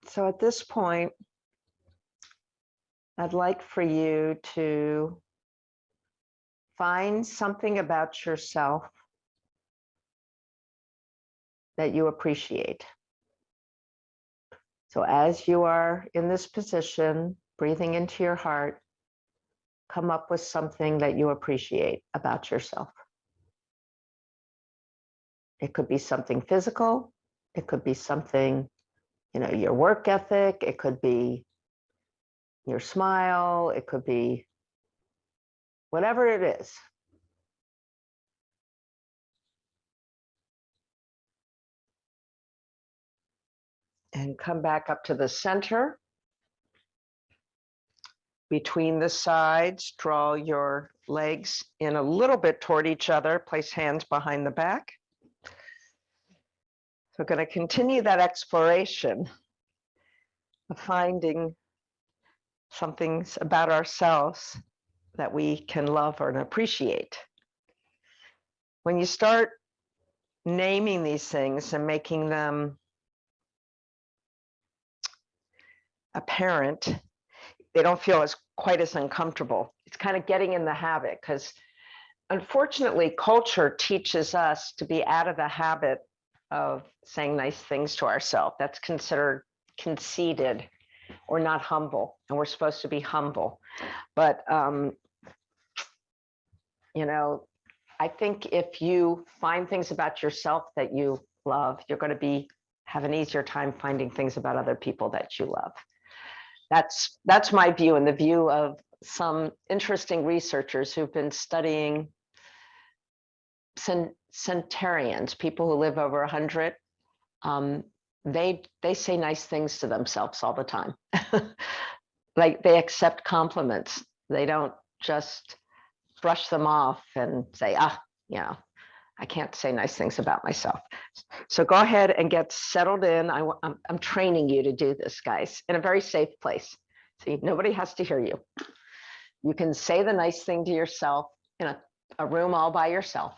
So at this point, I'd like for you to find something about yourself that you appreciate. So as you are in this position, breathing into your heart, come up with something that you appreciate about yourself. It could be something physical. It could be something, your work ethic. It could be your smile. It could be whatever it is. And come back up to the center. Between the sides, draw your legs in a little bit toward each other. Place hands behind the back. So we're going to continue that exploration of finding some things about ourselves that we can love or appreciate. When you start naming these things and making them apparent, they don't feel quite as uncomfortable. It's kind of getting in the habit, because unfortunately, culture teaches us to be out of the habit of saying nice things to ourselves. That's considered conceited or not humble, and we're supposed to be humble. But I think if you find things about yourself that you love, you're going to have an easier time finding things about other people that you love. That's my view, and the view of some interesting researchers who've been studying centenarians, people who live over 100. They say nice things to themselves all the time. Like, they accept compliments. They don't just brush them off and say, I can't say nice things about myself. So go ahead and get settled in. I'm training you to do this, guys, in a very safe place. See, nobody has to hear you. You can say the nice thing to yourself in a room all by yourself.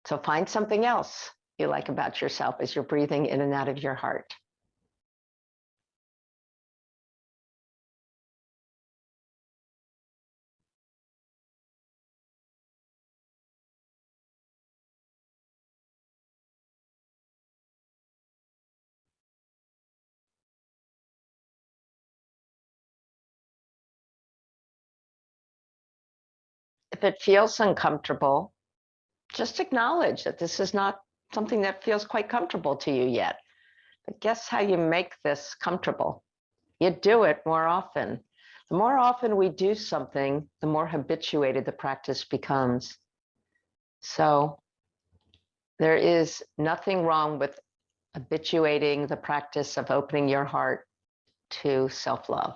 So find something else you like about yourself as you're breathing in and out of your heart. If it feels uncomfortable, just acknowledge that this is not something that feels quite comfortable to you yet. But guess how you make this comfortable? You do it more often. The more often we do something, the more habituated the practice becomes. So there is nothing wrong with habituating the practice of opening your heart to self-love.